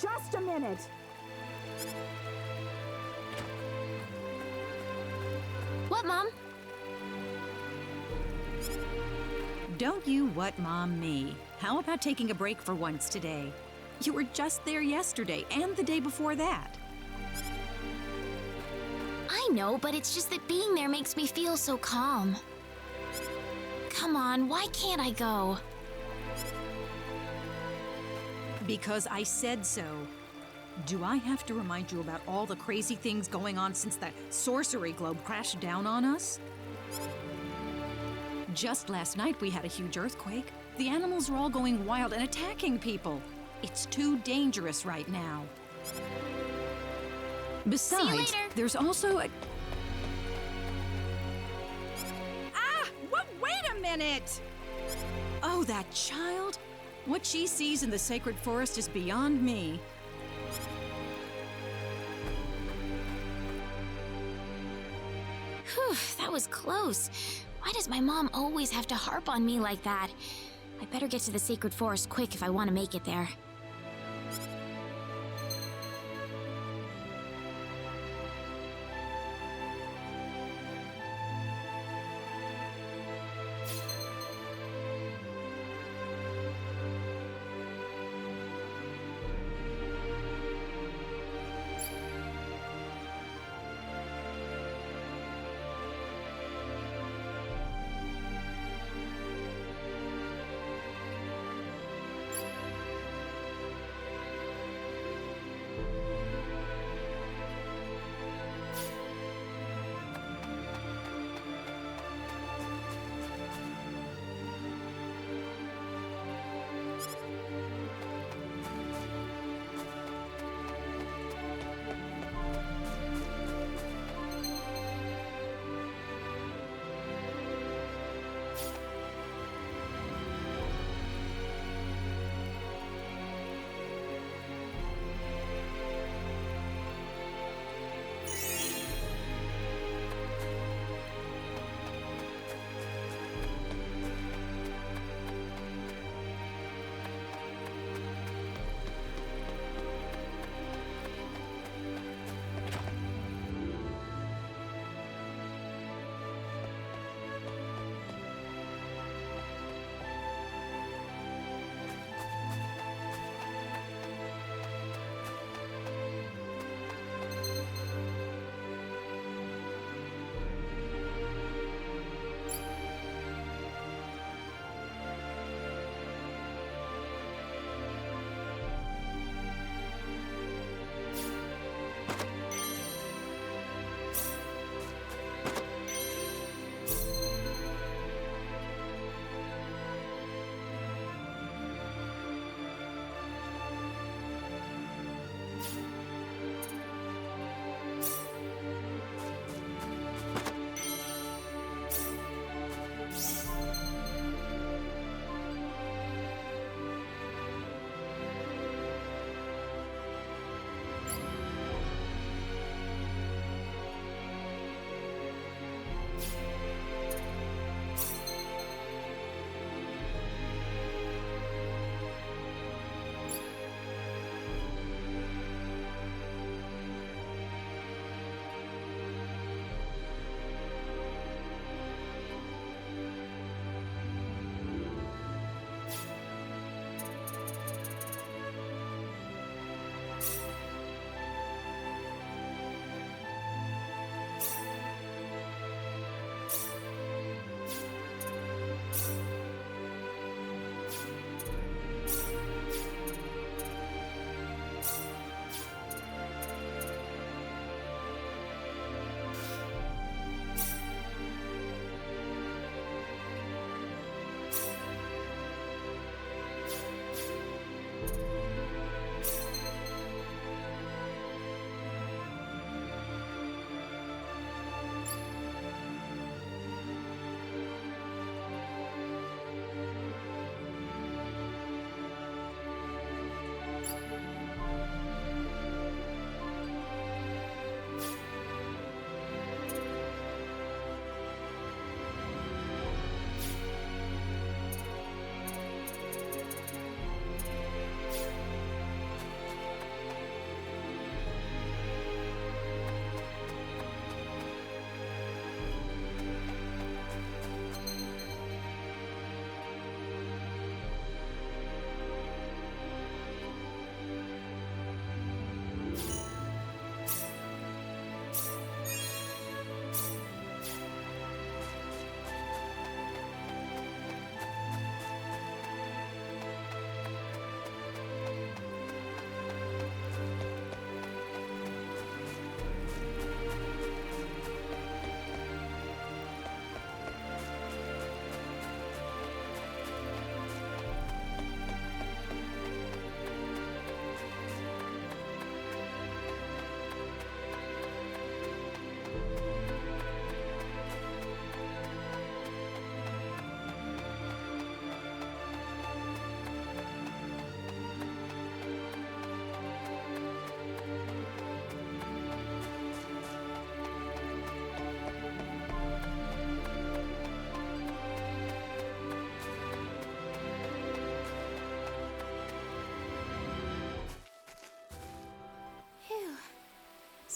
just a minute. What, Mom? Don't you what Mom me. How about taking a break for once today? You were just there yesterday and the day before that. I know, but it's just that being there makes me feel so calm. Come on, why can't I go? Because I said so. Do I have to remind you about all the crazy things going on since the sorcery globe crashed down on us? Just last night we had a huge earthquake. The animals are all going wild and attacking people. It's too dangerous right now. Besides, there's also a... Wait a minute! Oh, that child? What she sees in the sacred forest is beyond me. Whew, that was close. Why does my mom always have to harp on me like that? I better get to the sacred forest quick if I want to make it there.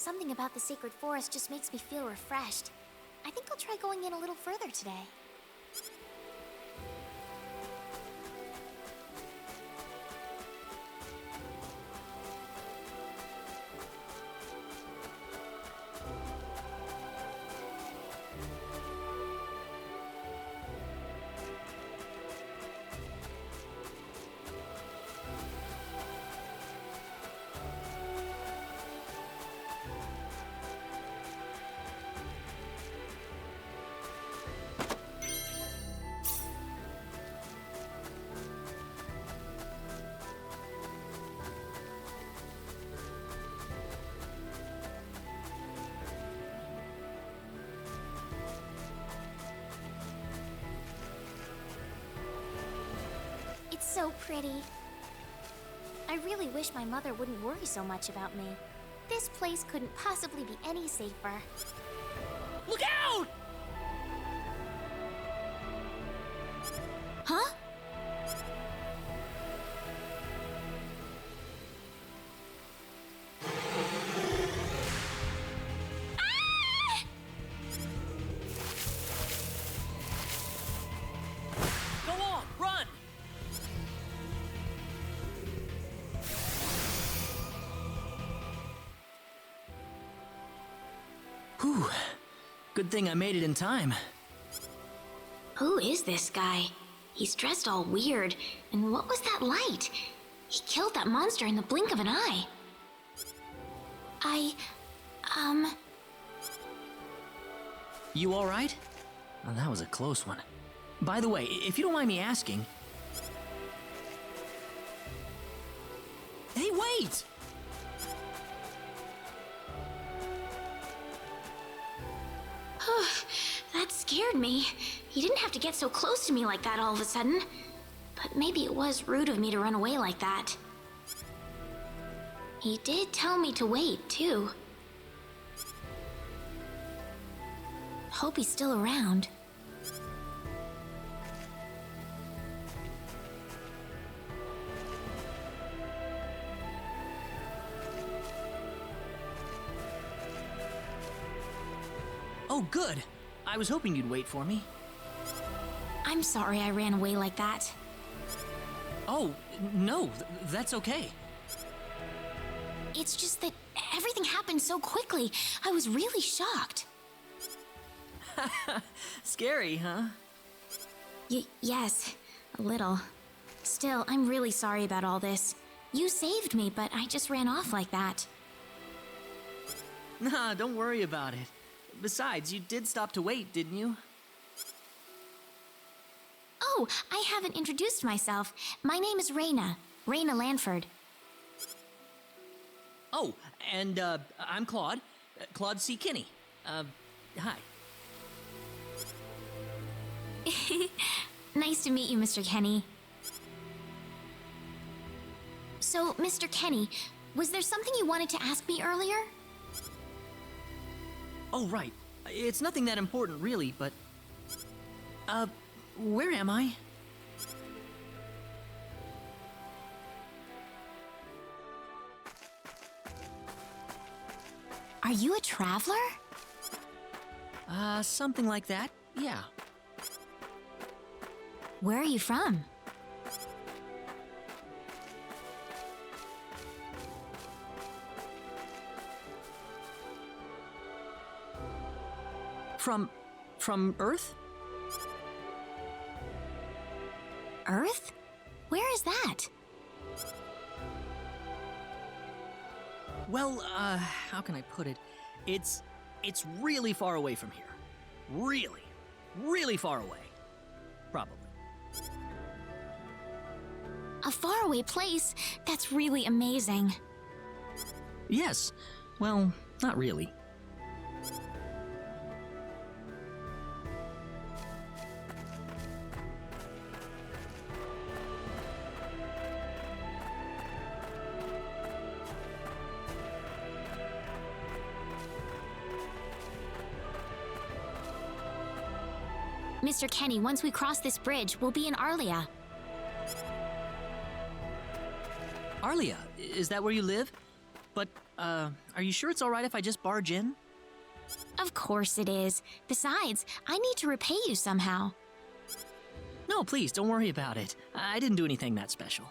Something about the sacred forest just makes me feel refreshed. I think I'll try going in a little further today. It's so pretty. I really wish my mother wouldn't worry so much about me. This place couldn't possibly be any safer. Look out! Huh? Ah! Go on, run! Whew. Good thing I made it in time. Who is this guy? He's dressed all weird, and what was that light? He killed that monster in the blink of an eye. You all right? Oh, that was a close one. By the way, if you don't mind me asking... Hey, wait! That scared me. He didn't have to get so close to me like that all of a sudden. But maybe it was rude of me to run away like that. He did tell me to wait, too. Hope he's still around. Oh, good. I was hoping you'd wait for me. I'm sorry I ran away like that. Oh, no, that's okay. It's just that everything happened so quickly. I was really shocked. Scary, huh? Yes, a little. Still, I'm really sorry about all this. You saved me, but I just ran off like that. Nah, don't worry about it. Besides, you did stop to wait, didn't you? Oh, I haven't introduced myself. My name is Rena. Rena Lanford. Oh, and, I'm Claude. Claude C. Kinney. Hi. Nice to meet you, Mr. Kenny. So, Mr. Kenny, was there something you wanted to ask me earlier? Oh, right. It's nothing that important, really, but... where am I? Are you a traveler? Something like that, yeah. Where are you from? From Earth? Earth? Where is that? Well, how can I put it? It's really far away from here. Really, really far away. Probably. A faraway place? That's really amazing. Yes. Well, not really. Mr. Kenny, once we cross this bridge, we'll be in Arlia. Arlia, is that where you live? But, are you sure it's alright if I just barge in? Of course it is. Besides, I need to repay you somehow. No, please, don't worry about it. I didn't do anything that special.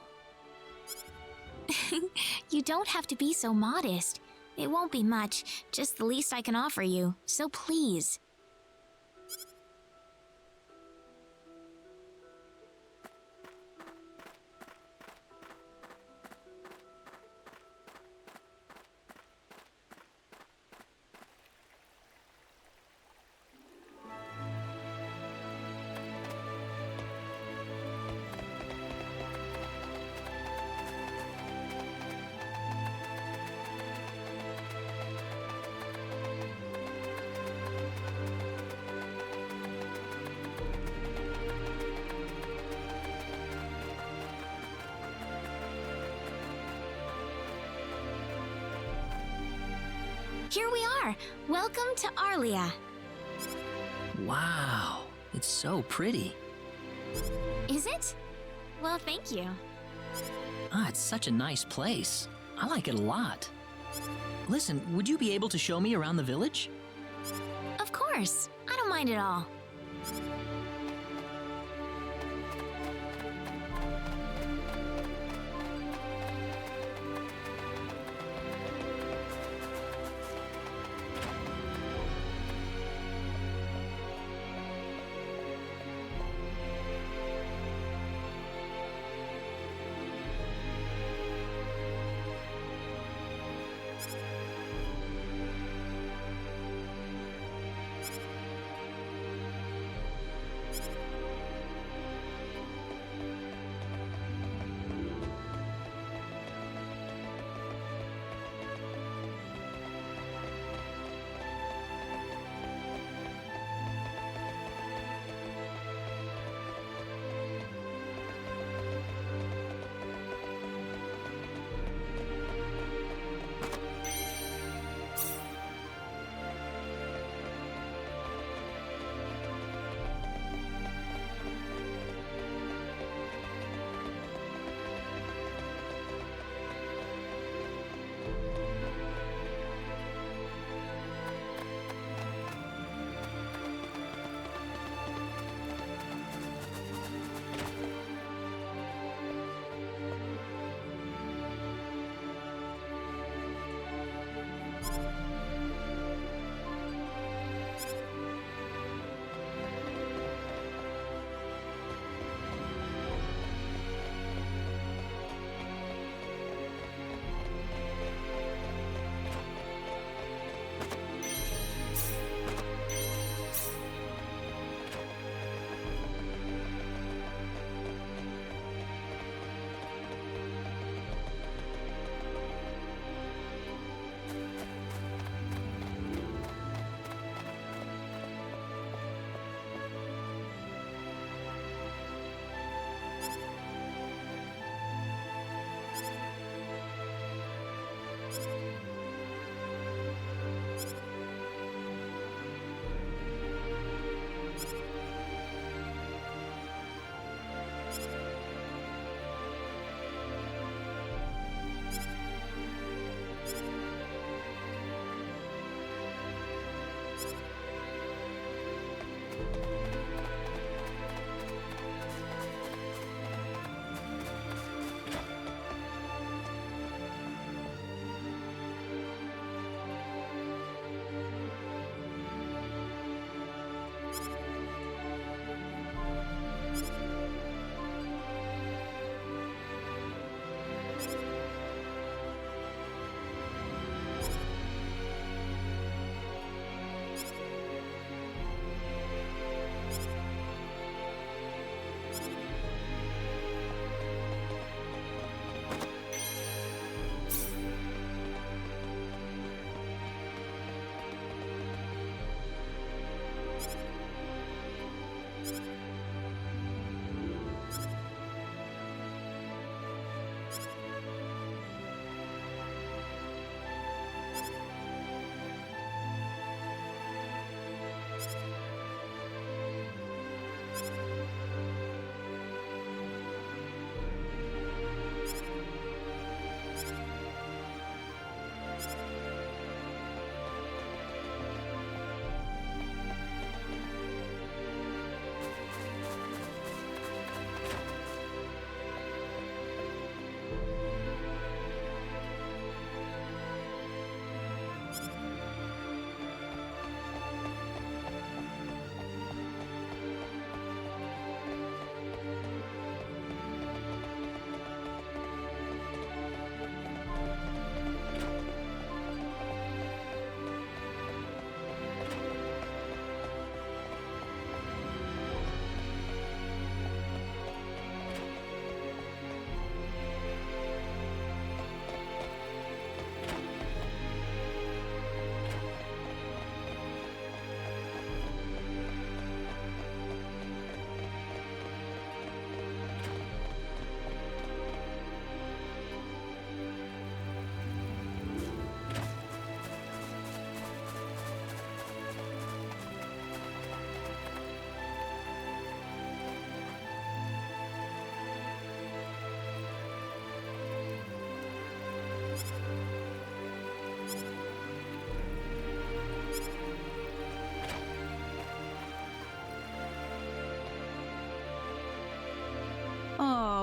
You don't have to be so modest. It won't be much, just the least I can offer you, so please. Here we are. Welcome to Arlia. Wow, it's so pretty. Is it? Well, thank you. It's such a nice place. I like it a lot. Listen, would you be able to show me around the village? Of course. I don't mind at all.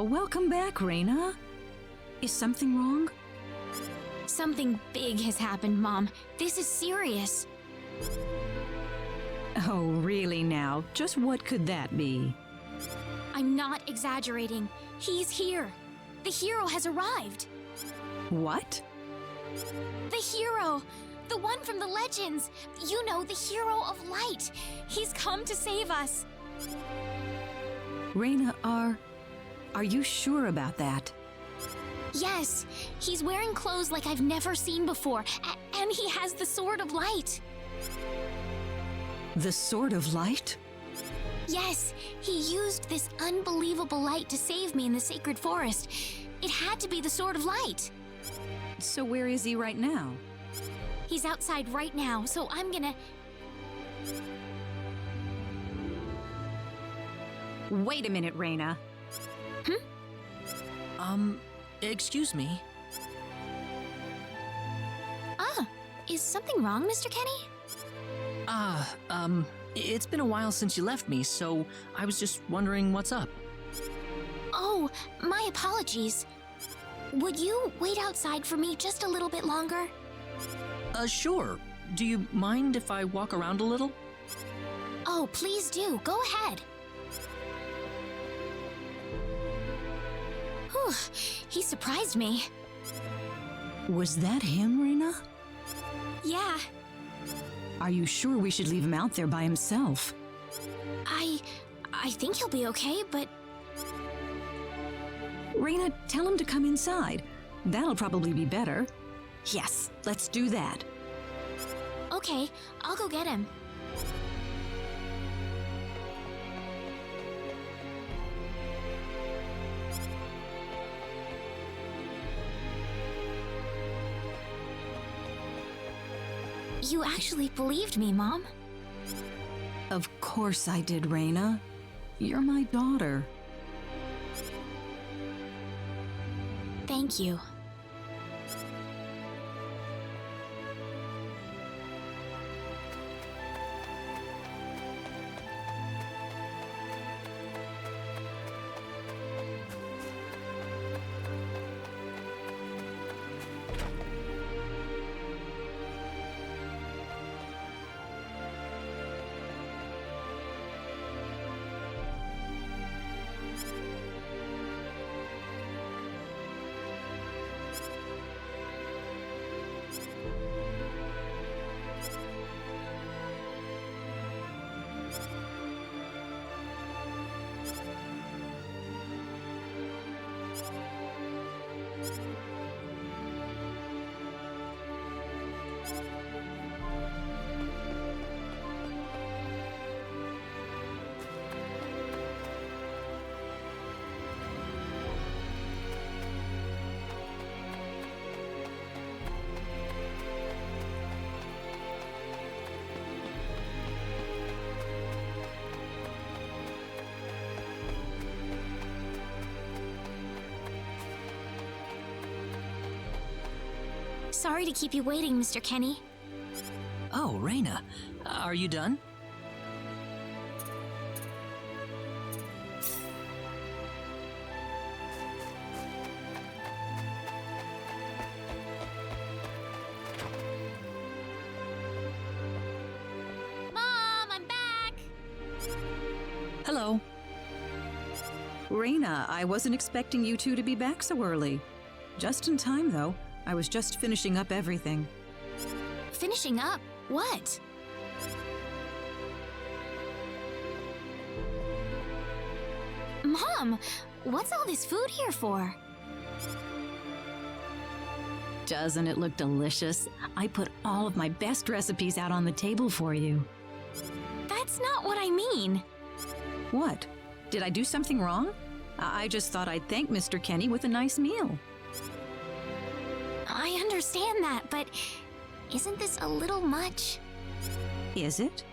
welcome back, Rena. Is something wrong? Something big has happened, Mom. This is serious. Oh, really now? Just what could that be? I'm not exaggerating. He's here. The hero has arrived. What? The hero! The one from the legends! You know, the hero of light! He's come to save us! Rena, are you sure about that? Yes, he's wearing clothes like I've never seen before, and he has the Sword of Light. The Sword of Light? Yes, he used this unbelievable light to save me in the sacred forest. It had to be the Sword of Light. So where is he right now? He's outside right now, so I'm gonna... Wait a minute, Rena. Excuse me. Is something wrong, Mr. Kenny? It's been a while since you left me, so I was just wondering what's up. Oh, my apologies. Would you wait outside for me just a little bit longer? Sure. Do you mind if I walk around a little? Oh, please do. Go ahead. Whew, he surprised me. Was that him, Rena? Yeah, Are you sure we should leave him out there by himself? I think he'll be okay, but Rena, tell him to come inside. That'll probably be better. Yes, let's do that. okay, I'll go get him. You actually believed me, Mom. Of course I did, Rena. You're my daughter. Thank you. Sorry to keep you waiting, Mr. Kenny. Oh, Rena, are you done? Mom, I'm back! Hello. Rena, I wasn't expecting you two to be back so early. Just in time, though. I was just finishing up everything. Finishing up? What? Mom, what's all this food here for? Doesn't it look delicious? I put all of my best recipes out on the table for you. That's not what I mean. What? Did I do something wrong? I just thought I'd thank Mr. Kenny with a nice meal. I understand that, but isn't this a little much? Is it?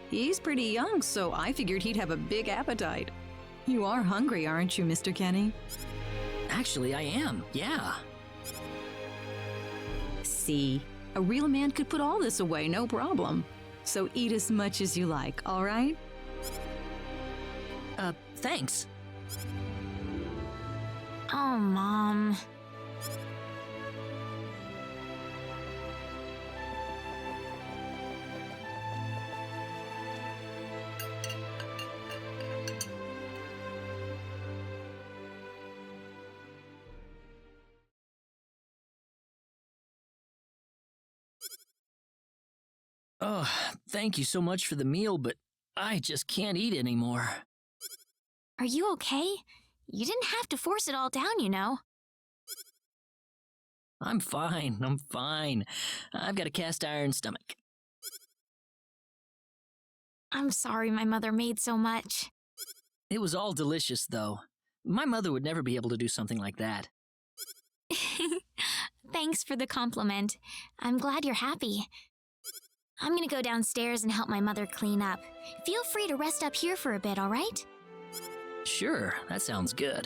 He's pretty young, so I figured he'd have a big appetite. You are hungry, aren't you, Mr. Kenny? Actually, I am, yeah. See, a real man could put all this away, no problem. So eat as much as you like, all right? Thanks. Oh, Mom. Oh, thank you so much for the meal, but I just can't eat anymore. Are you okay? You didn't have to force it all down, you know. I'm fine. I've got a cast iron stomach. I'm sorry my mother made so much. It was all delicious, though. My mother would never be able to do something like that. Thanks for the compliment. I'm glad you're happy. I'm gonna go downstairs and help my mother clean up. Feel free to rest up here for a bit, all right? Sure, that sounds good.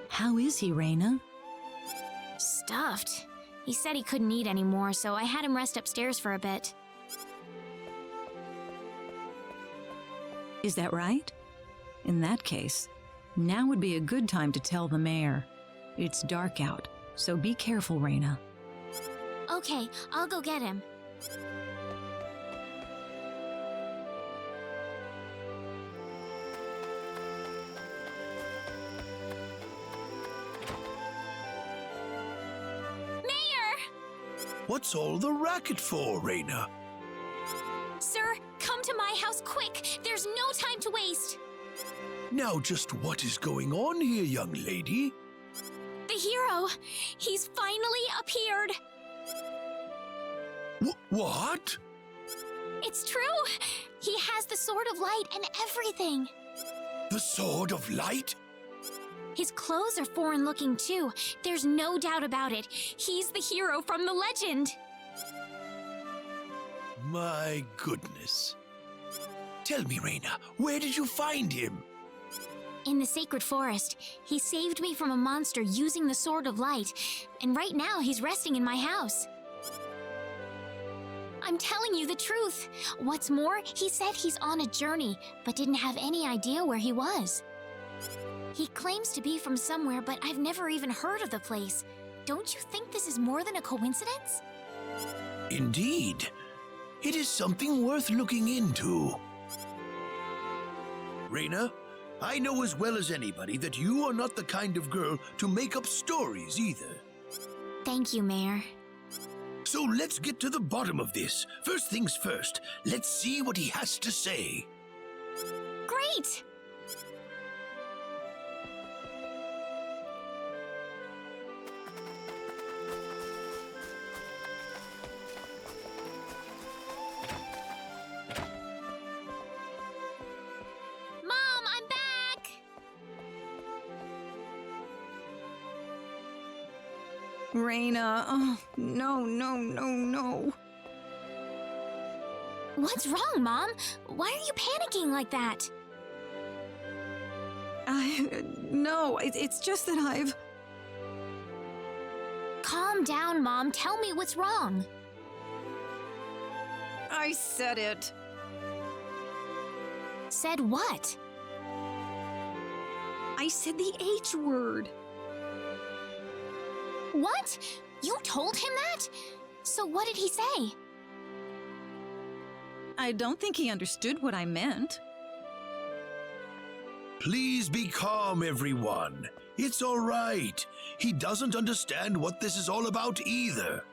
How is he, Rena? Stuffed. He said he couldn't eat anymore, so I had him rest upstairs for a bit. Is that right? In that case, now would be a good time to tell the mayor. It's dark out, so be careful, Rena. Okay, I'll go get him. What's all the racket for, Rena? Sir, come to my house quick! There's no time to waste! Now just what is going on here, young lady? The hero! He's finally appeared! What? It's true! He has the Sword of Light and everything! The Sword of Light? His clothes are foreign-looking too. There's no doubt about it. He's the hero from the legend! My goodness. Tell me, Rena, where did you find him? In the sacred forest. He saved me from a monster using the Sword of Light, and right now he's resting in my house. I'm telling you the truth. What's more, he said he's on a journey, but didn't have any idea where he was. He claims to be from somewhere, but I've never even heard of the place. Don't you think this is more than a coincidence? Indeed. It is something worth looking into. Rena, I know as well as anybody that you are not the kind of girl to make up stories either. Thank you, Mayor. So let's get to the bottom of this. First things first, let's see what he has to say. Great! Mom, I'm back! Rena, oh, no. What's wrong, Mom? Why are you panicking like that? No, it's just that I've... Calm down, Mom. Tell me what's wrong. I said it. Said what? I said the H word. What? You told him that? So what did he say? I don't think he understood what I meant. Please be calm, everyone. It's all right. He doesn't understand what this is all about either.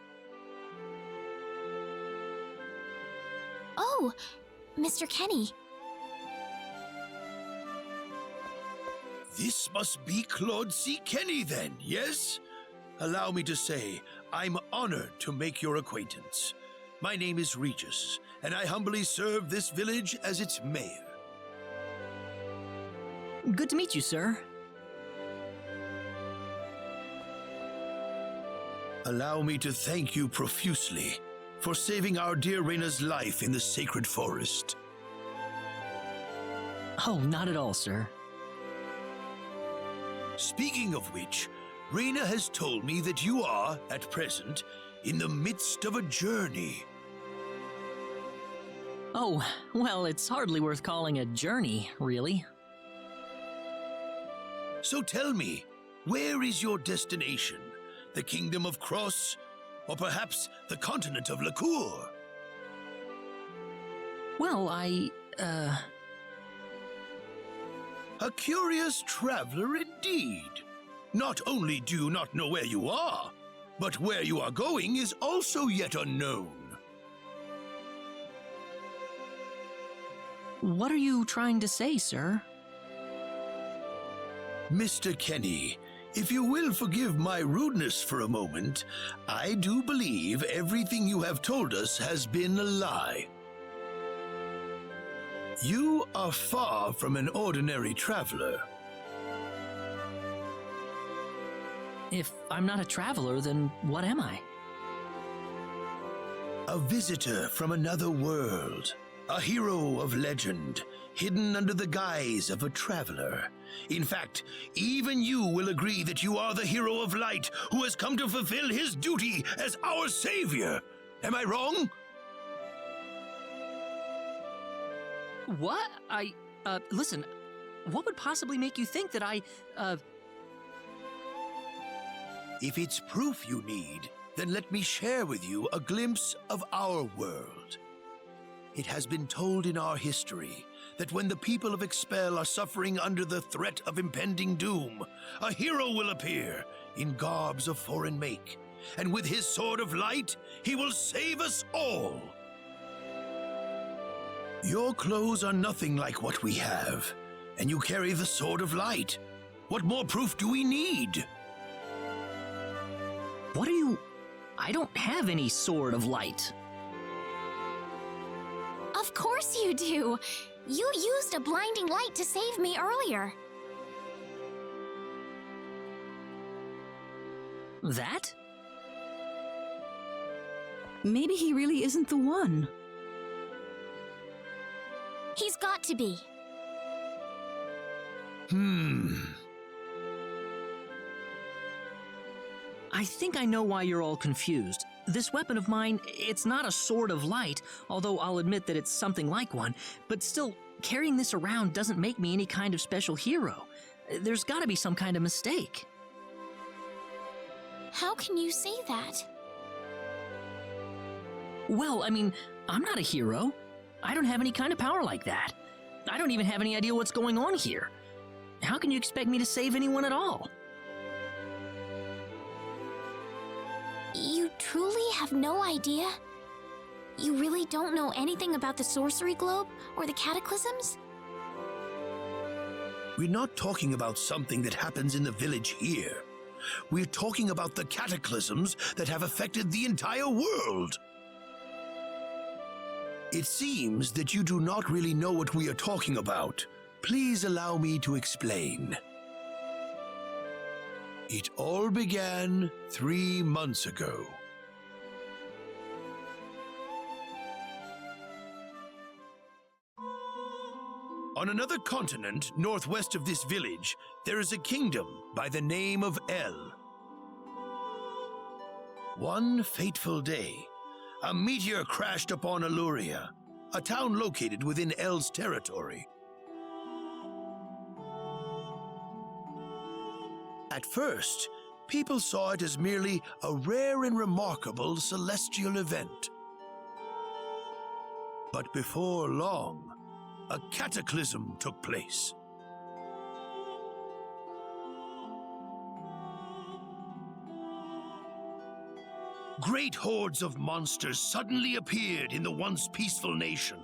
Oh, Mr. Kenny. This must be Claude C. Kenny then, yes? Allow me to say, I'm honored to make your acquaintance. My name is Regis, and I humbly serve this village as its mayor. Good to meet you, sir. Allow me to thank you profusely for saving our dear Rena's life in the sacred forest. Oh, not at all, sir. Speaking of which, Rena has told me that you are, at present, in the midst of a journey. Oh, well, it's hardly worth calling a journey, really. So tell me, where is your destination? The Kingdom of Cross? Or perhaps the continent of Lacour? Well, A curious traveler indeed. Not only do you not know where you are, but where you are going is also yet unknown. What are you trying to say, sir? Mr. Kenny, if you will forgive my rudeness for a moment, I do believe everything you have told us has been a lie. You are far from an ordinary traveler. If I'm not a traveler, then what am I? A visitor from another world. A hero of legend, hidden under the guise of a traveler. In fact, even you will agree that you are the hero of light who has come to fulfill his duty as our savior. Am I wrong? What? Listen, what would possibly make you think that If it's proof you need, then let me share with you a glimpse of our world. It has been told in our history that when the people of Expel are suffering under the threat of impending doom, a hero will appear in garbs of foreign make, and with his sword of light, he will save us all. Your clothes are nothing like what we have, and you carry the sword of light. What more proof do we need? What are you... I don't have any sword of light. Of course you do! You used a blinding light to save me earlier. That? Maybe he really isn't the one. He's got to be. I think I know why you're all confused. This weapon of mine, it's not a sword of light, although I'll admit that it's something like one, but still, carrying this around doesn't make me any kind of special hero. There's gotta be some kind of mistake. How can you say that? Well, I mean, I'm not a hero. I don't have any kind of power like that. I don't even have any idea what's going on here. How can you expect me to save anyone at all? You truly have no idea? You really don't know anything about the sorcery globe or the cataclysms? We're not talking about something that happens in the village here. We're talking about the cataclysms that have affected the entire world. It seems that you do not really know what we are talking about. Please allow me to explain. It all began 3 months ago. On another continent, northwest of this village, there is a kingdom by the name of El. One fateful day, a meteor crashed upon Aluria, a town located within El's territory. At first, people saw it as merely a rare and remarkable celestial event. But before long, a cataclysm took place. Great hordes of monsters suddenly appeared in the once peaceful nation,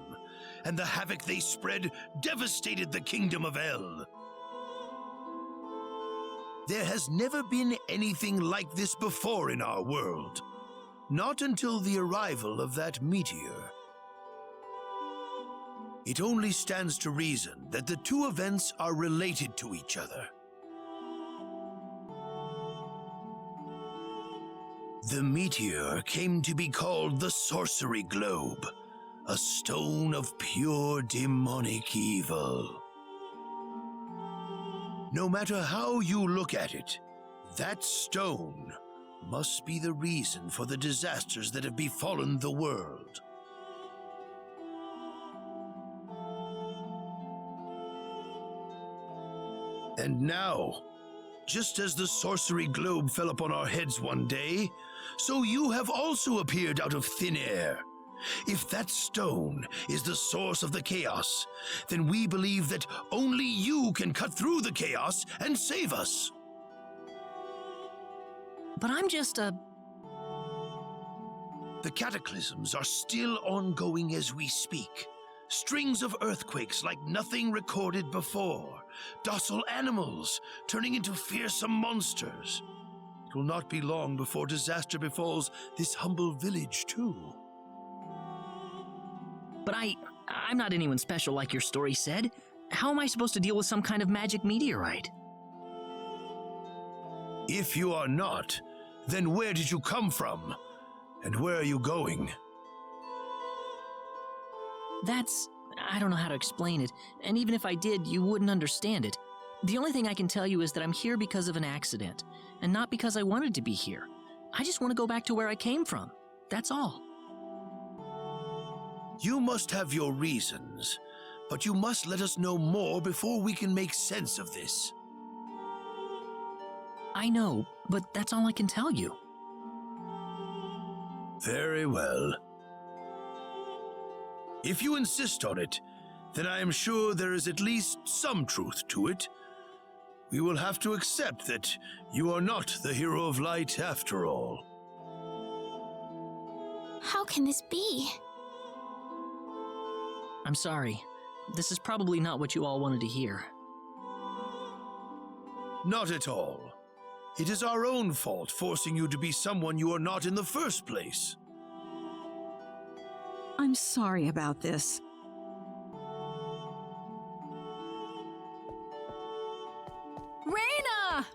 and the havoc they spread devastated the kingdom of El. There has never been anything like this before in our world. Not until the arrival of that meteor. It only stands to reason that the two events are related to each other. The meteor came to be called the Sorcery Globe, a stone of pure demonic evil. No matter how you look at it, that stone must be the reason for the disasters that have befallen the world. And now, just as the sorcery globe fell upon our heads one day, so you have also appeared out of thin air. If that stone is the source of the chaos, then we believe that only you can cut through the chaos and save us. But I'm just a... The cataclysms are still ongoing as we speak. Strings of earthquakes like nothing recorded before. Docile animals turning into fearsome monsters. It will not be long before disaster befalls this humble village, too. But I'm not anyone special like your story said. How am I supposed to deal with some kind of magic meteorite? If you are not, then where did you come from? And where are you going? I don't know how to explain it, and even if I did, you wouldn't understand it. The only thing I can tell you is that I'm here because of an accident, and not because I wanted to be here. I just want to go back to where I came from. That's all. You must have your reasons, but you must let us know more before we can make sense of this. I know, but that's all I can tell you. Very well. If you insist on it, then I am sure there is at least some truth to it. We will have to accept that you are not the hero of light after all. How can this be? I'm sorry. This is probably not what you all wanted to hear. Not at all. It is our own fault forcing you to be someone you are not in the first place. I'm sorry about this. Rena!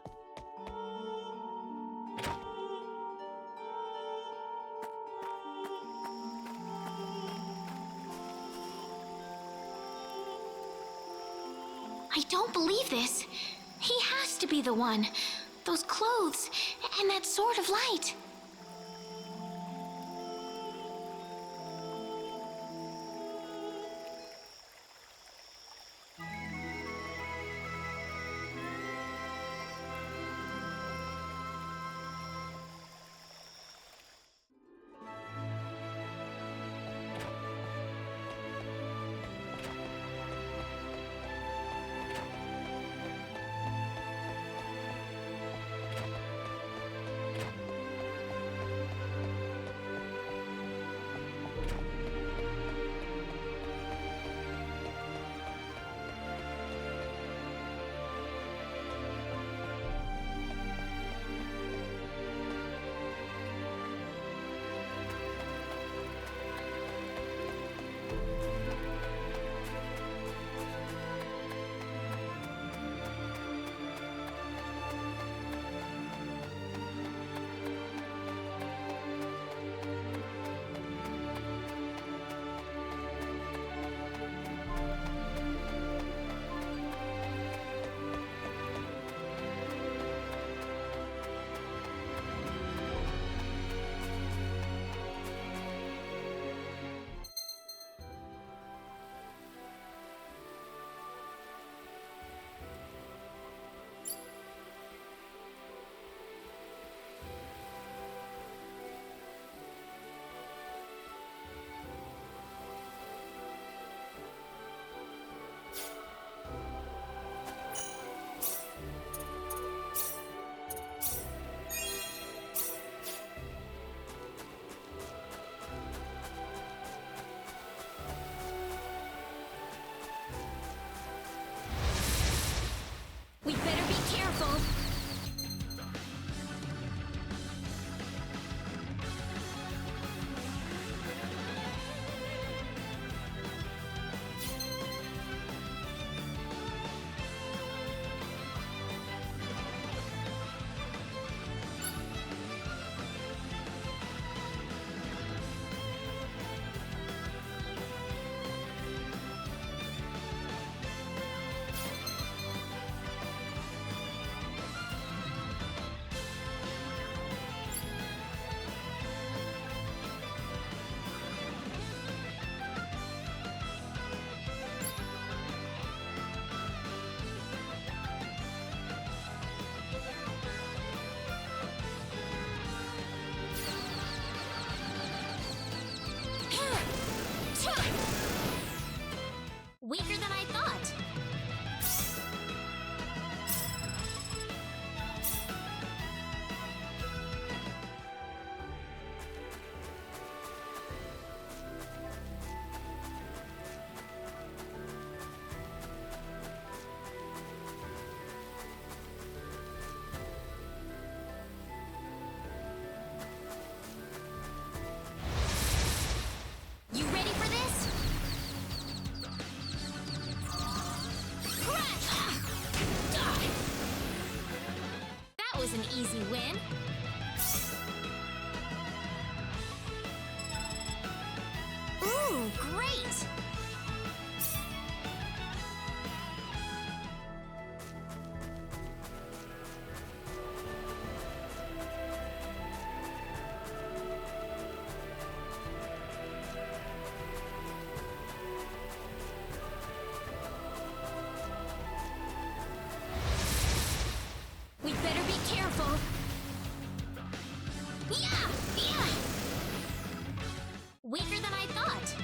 I don't believe this. He has to be the one. Those clothes, and that sword of light. was an easy win. Ooh, great! We'd better be careful. Yeah! Yeah! Weaker than I thought.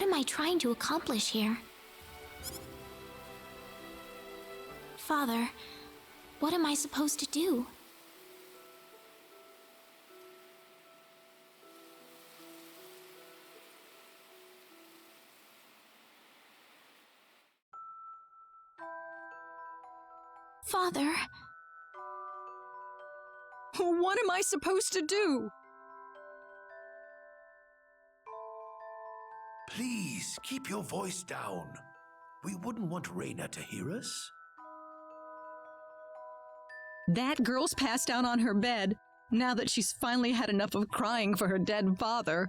am I trying to accomplish here? Father, what am I supposed to do? Father, What am I supposed to do? Please keep your voice down. We wouldn't want Rena to hear us. That girl's passed out on her bed, now that she's finally had enough of crying for her dead father.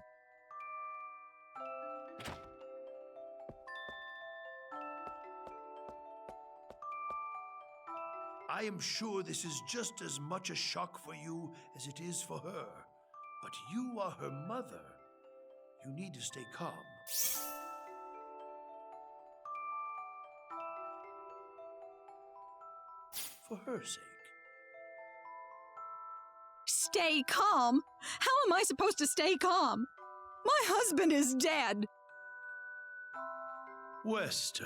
I am sure this is just as much a shock for you as it is for her. But you are her mother. You need to stay calm. For her sake. Stay calm? How am I supposed to stay calm? My husband is dead. Wester.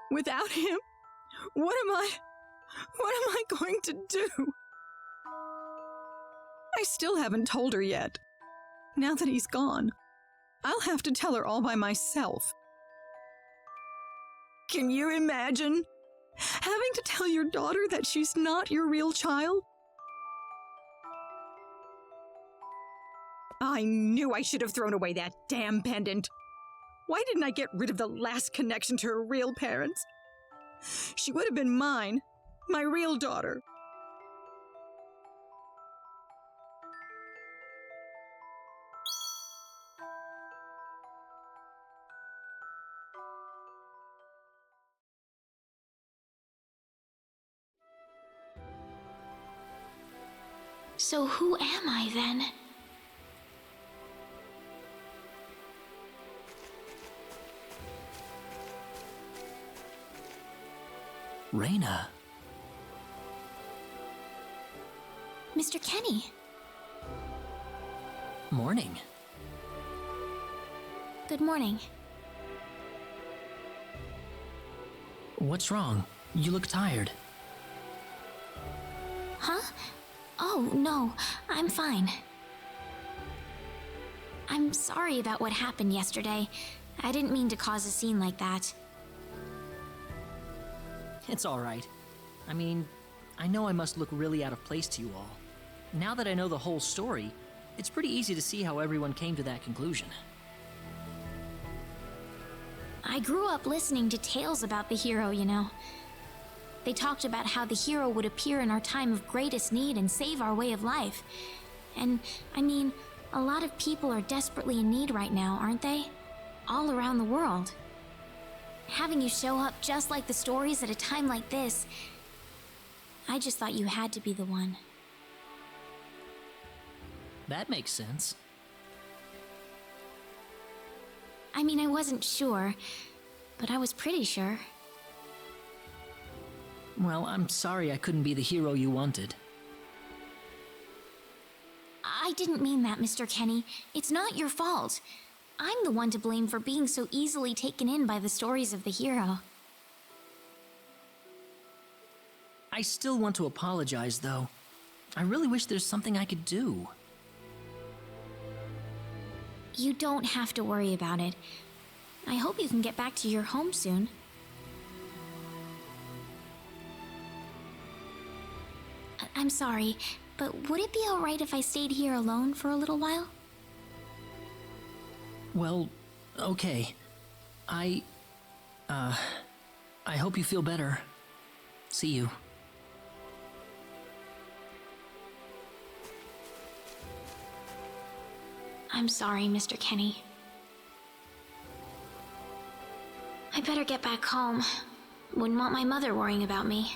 Without him, what am I going to do? I still haven't told her yet. Now that he's gone, I'll have to tell her all by myself. Can you imagine having to tell your daughter that she's not your real child? I knew I should have thrown away that damn pendant. Why didn't I get rid of the last connection to her real parents? She would have been mine, my real daughter. so who am I then? Rena. Mr. Kenny. Morning. Good morning. What's wrong? You look tired. Huh? Oh, no, I'm fine. I'm sorry about what happened yesterday. I didn't mean to cause a scene like that. It's all right. I mean, I know I must look really out of place to you all. Now that I know the whole story, it's pretty easy to see how everyone came to that conclusion. I grew up listening to tales about the hero, you know. They talked about how the hero would appear in our time of greatest need and save our way of life. And, I mean, a lot of people are desperately in need right now, aren't they? All around the world. Having you show up just like the stories at a time like this, I just thought you had to be the one. That makes sense. I mean, I wasn't sure, but I was pretty sure. Well, I'm sorry I couldn't be the hero you wanted. I didn't mean that, Mr. Kenny. It's not your fault. I'm the one to blame for being so easily taken in by the stories of the hero. I still want to apologize, though. I really wish there's something I could do. You don't have to worry about it. I hope you can get back to your home soon. I'm sorry, but would it be alright if I stayed here alone for a little while? Well, okay. I hope you feel better. See you. I'm sorry, Mr. Kenny. I better get back home. Wouldn't want my mother worrying about me.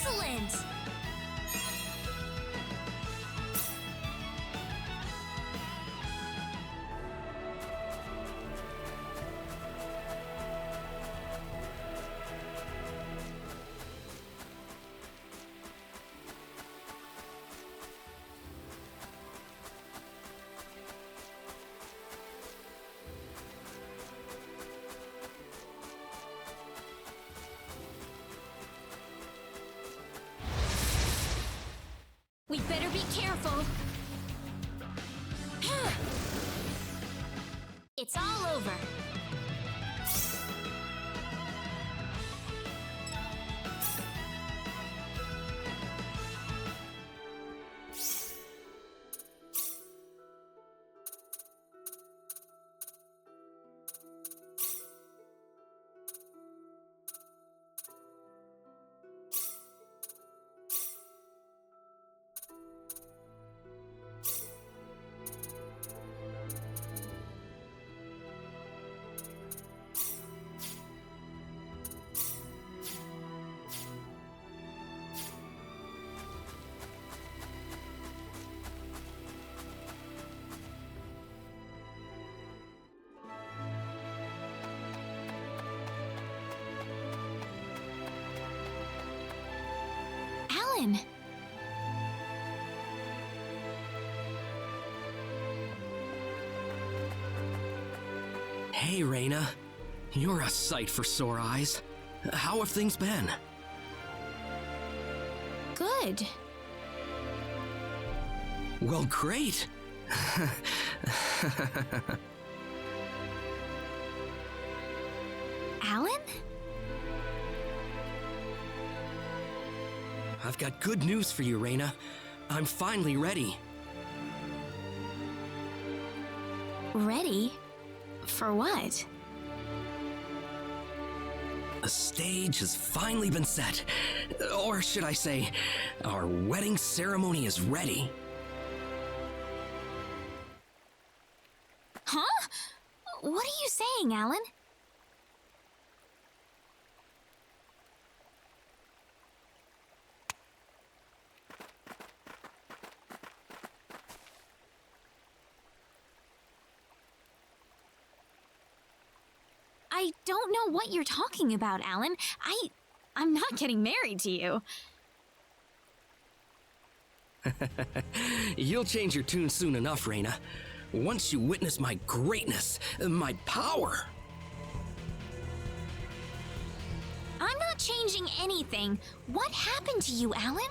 Excellent! We better be careful. It's all over. Alan! Hey, Rena. You're a sight for sore eyes. How have things been? Good. Well, great. Alan? I've got good news for you, Rena. I'm finally ready. Ready? For what? The stage has finally been set. Or should I say, our wedding ceremony is ready. Huh? What are you saying, Alan? I don't know what you're talking about, Alan. I'm not getting married to you. You'll change your tune soon enough, Rena. Once you witness my greatness, my power. I'm not changing anything. What happened to you, Alan?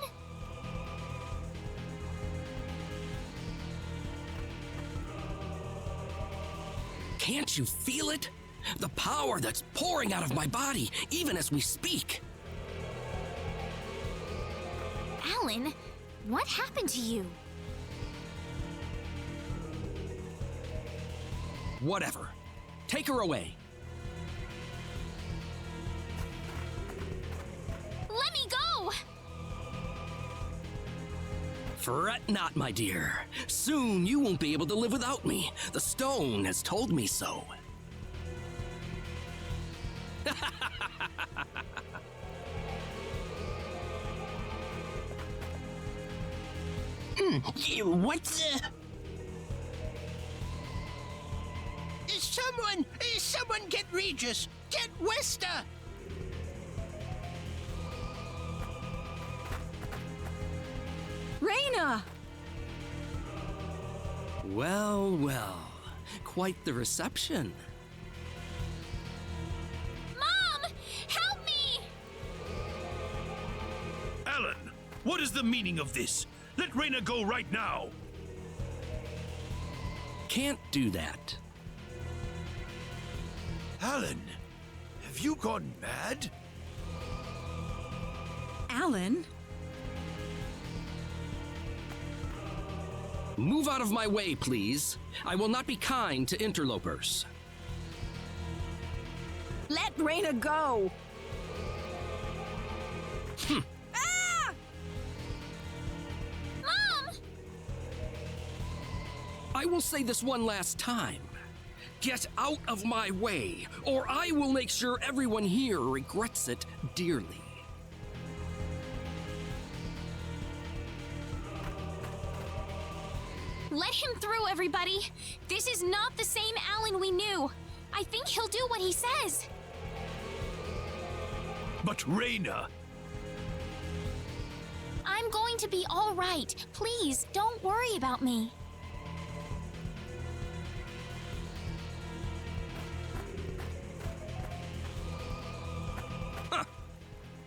Can't you feel it? The power that's pouring out of my body, even as we speak. Alan, what happened to you? Whatever. Take her away. Let me go! Fret not, my dear. Soon you won't be able to live without me. The stone has told me so. What the? Someone get Regis! Get Wester! Rena! Well, well. Quite the reception. Mom! Help me! Alan, what is the meaning of this? Let Rena go right now! Can't do that. Alan, have you gone mad? Alan? Move out of my way, please. I will not be kind to interlopers. Let Rena go! Mom! I will say this one last time. Get out of my way, or I will make sure everyone here regrets it dearly. Let him through, everybody! This is not the same Alan we knew! I think he'll do what he says! But Rena, I'm going to be all right. Please, don't worry about me.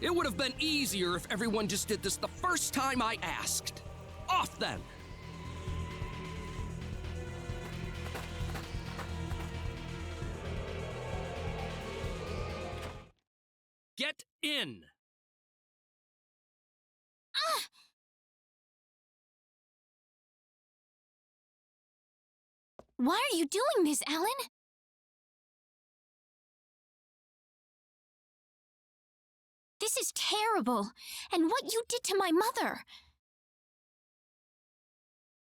It would have been easier if everyone just did this the first time I asked. Off then! Get in! Why are you doing this, Alan? This is terrible. And what you did to my mother.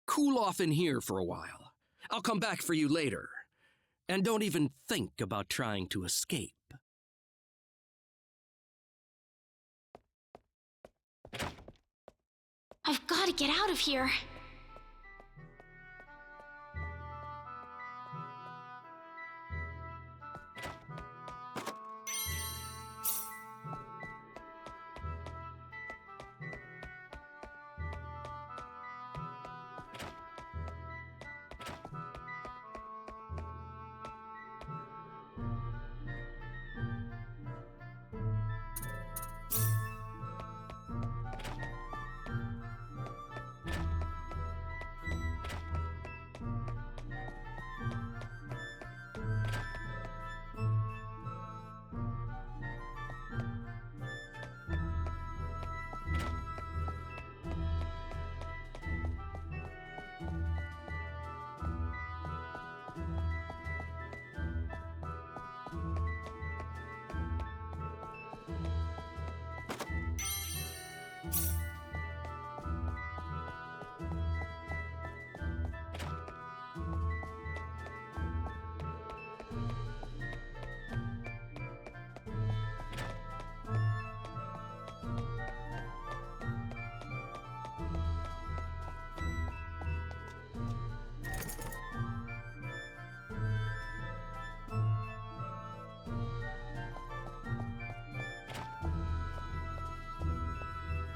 Cool off in here for a while. I'll come back for you later. And don't even think about trying to escape. I've got to get out of here.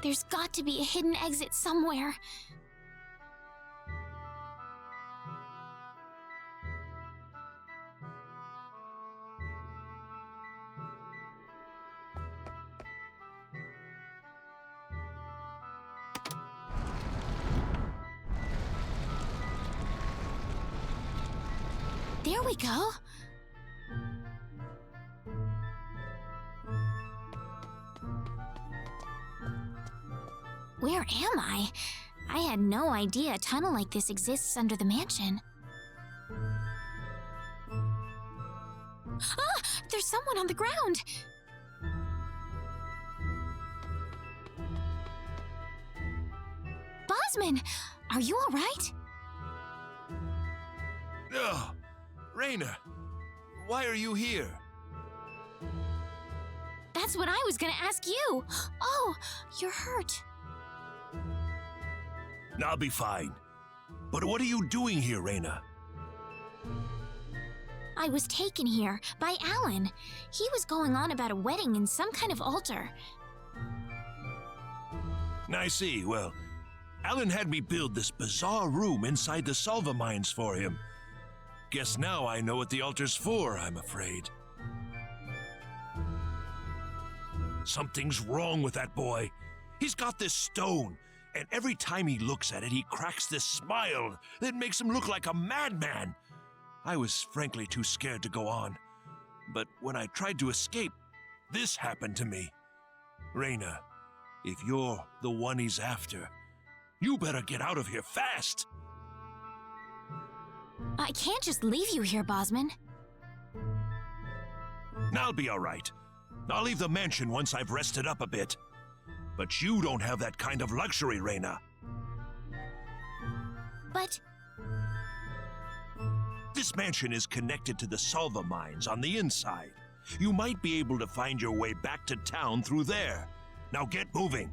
There's got to be a hidden exit somewhere. There we go. Where am I? I had no idea a tunnel like this exists under the mansion. Ah! There's someone on the ground! Bosman! Are you alright? oh, Rena, why are you here? That's what I was gonna ask you! Oh, you're hurt. I'll be fine. But what are you doing here, Rena? I was taken here by Alan. He was going on about a wedding in some kind of altar. I see. Well, Alan had me build this bizarre room inside the Salva mines for him. Guess now I know what the altar's for, I'm afraid. Something's wrong with that boy. He's got this stone, and every time he looks at it, he cracks this smile that makes him look like a madman. I was frankly too scared to go on. But when I tried to escape, this happened to me. Rena, if you're the one he's after, you better get out of here fast. I can't just leave you here, Bosman. I'll be all right. I'll leave the mansion once I've rested up a bit. But you don't have that kind of luxury, Rena. But This mansion is connected to the Salva mines on the inside. You might be able to find your way back to town through there. Now get moving.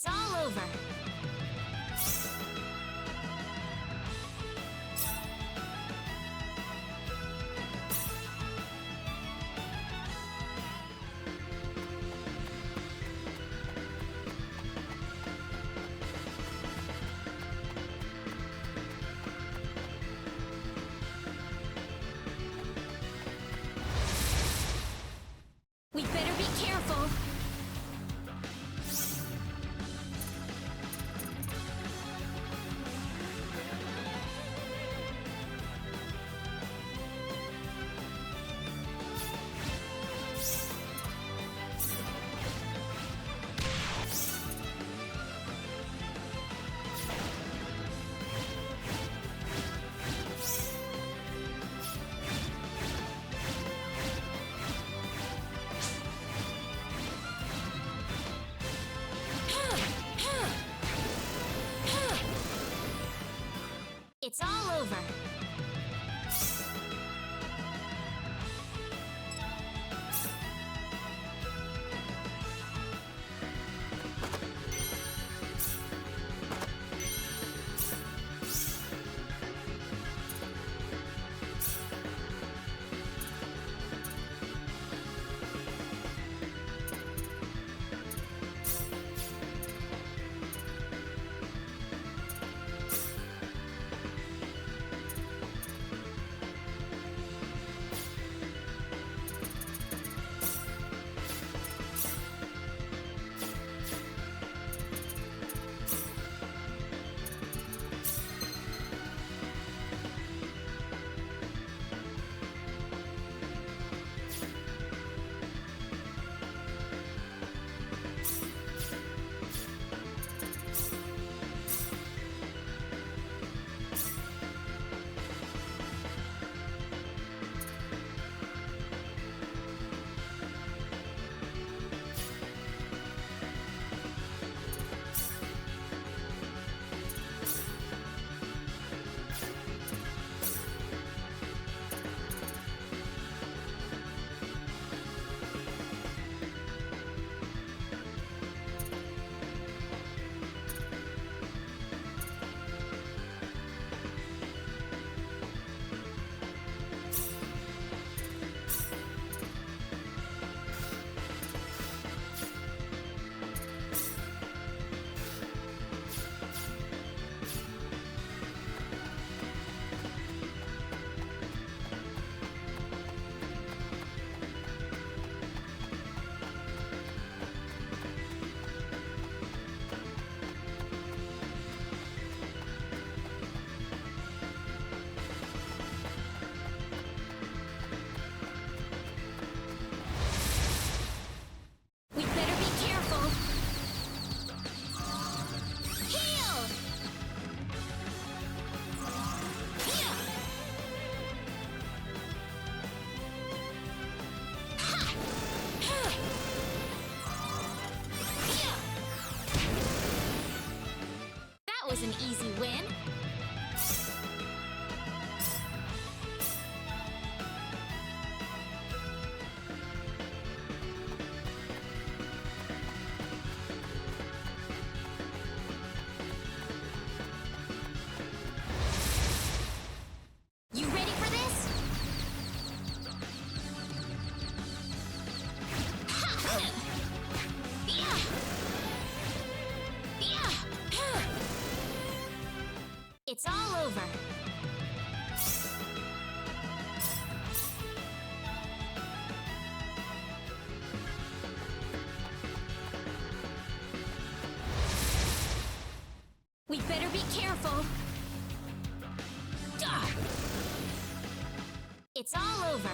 It's all over. We better be careful. It's all over. We better be careful. Heal! Heal! Ha! Ha! Heal! That was an easy win. You ready for this? Ha! Yeah! Yeah! It's all over. We better be careful. Duh! It's all over.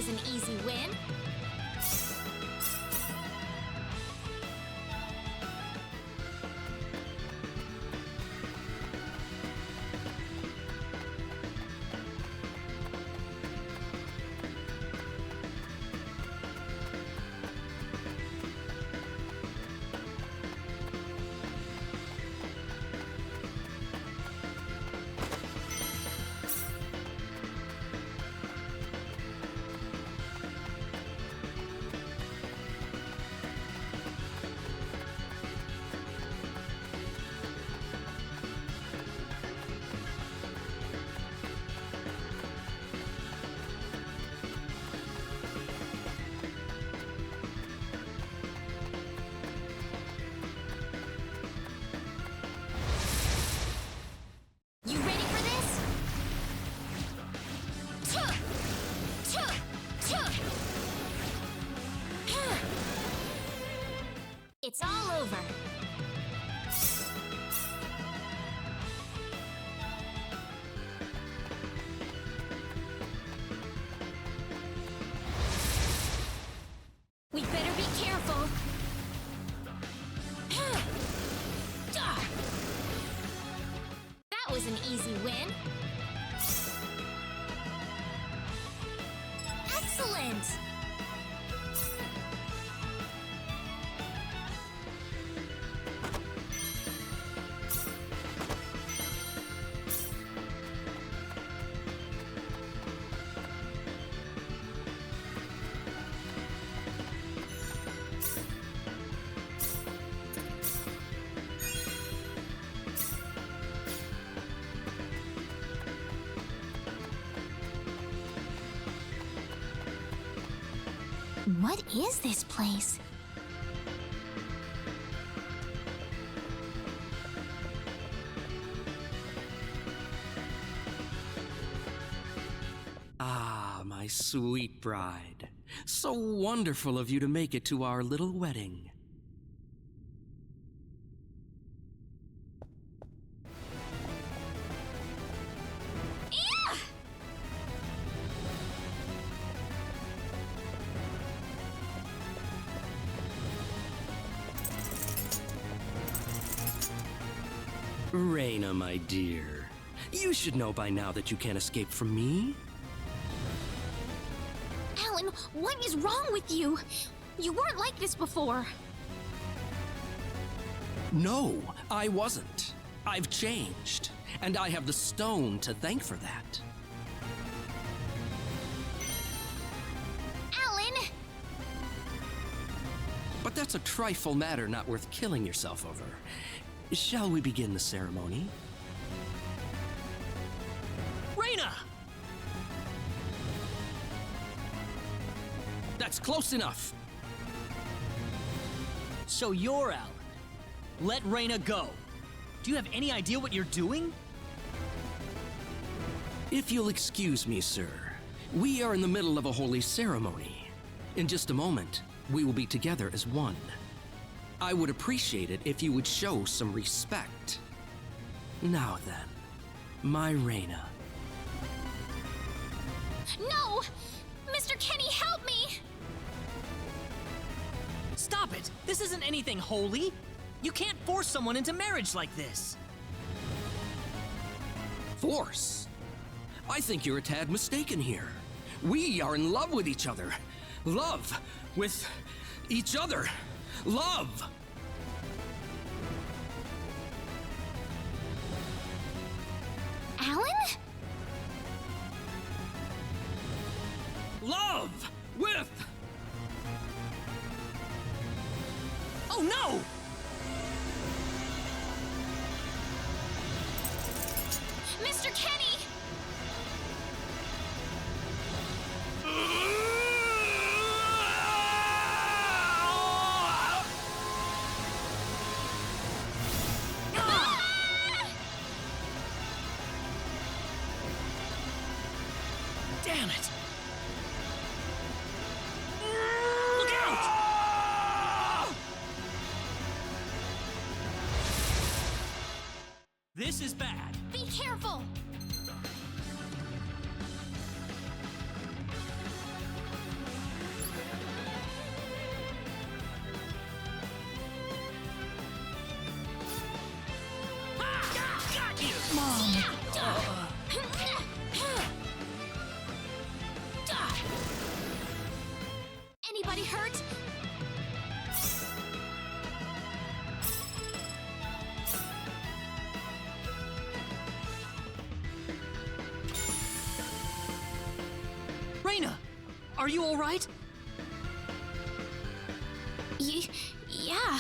was an easy win. You ready for this? Tuh! Tuh! Tuh! It's all over. We better be careful. That was an easy win. Excellent! What is this place? Ah, my sweet bride. So wonderful of you to make it to our little wedding. Rena, my dear, you should know by now that you can't escape from me. Alan, what is wrong with you? You weren't like this before. No, I wasn't. I've changed, and I have the stone to thank for that. Alan! But that's a trifle matter not worth killing yourself over. Shall we begin the ceremony? Rena! That's close enough. So you're Alan. Let Rena go. Do you have any idea what you're doing? If you'll excuse me, sir, we are in the middle of a holy ceremony. In just a moment, we will be together as one. I would appreciate it if you would show some respect. Now then, my Rena. No! Mr. Kenny, help me! Stop it! This isn't anything holy! You can't force someone into marriage like this! Force? I think you're a tad mistaken here. We are in love with each other. Love with each other. Love! Alan? Love with... Oh no! Mr. Kenny! Damn it! Look out! This is bad. Be careful! Are you all right? Yeah.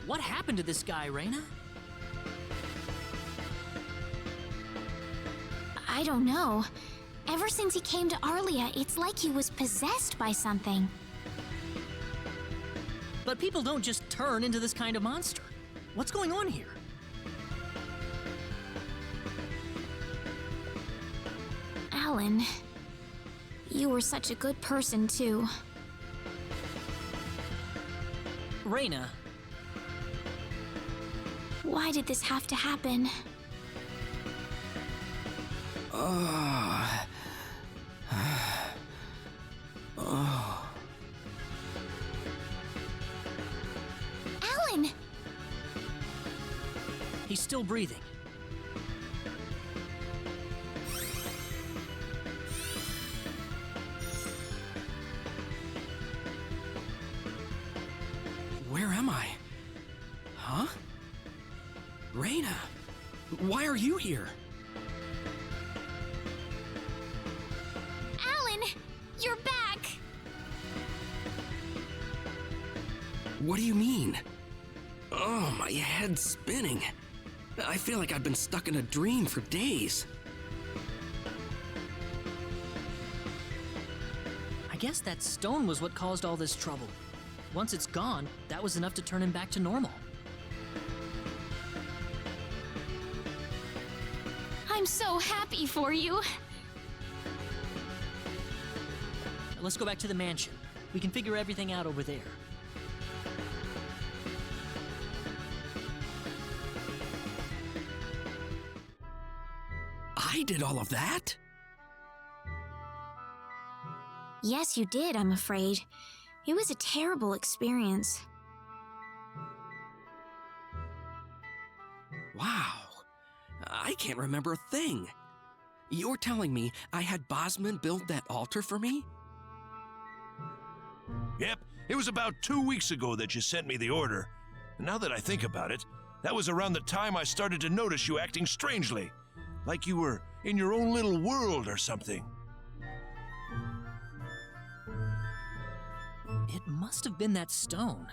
What happened to this guy, Rena? I don't know. Ever since he came to Arlia, it's like he was possessed by something. But people don't just turn into this kind of monster. What's going on here? Alan, you were such a good person, too. Rena, Why did this have to happen? Alan! he's still breathing. Where am I? Huh? Rena, why are you here? Alan! You're back! What do you mean? Oh, my head's spinning. I feel like I've been stuck in a dream for days. I guess that stone was what caused all this trouble. Once it's gone, that was enough to turn him back to normal. I'm so happy for you. Let's go back to the mansion. We can figure everything out over there. I did all of that? Yes, you did, I'm afraid. It was a terrible experience. Wow. I can't remember a thing. You're telling me I had Bosman build that altar for me? Yep, it was about 2 weeks ago that you sent me the order. Now that I think about it, that was around the time I started to notice you acting strangely. Like you were in your own little world or something. It must have been that stone.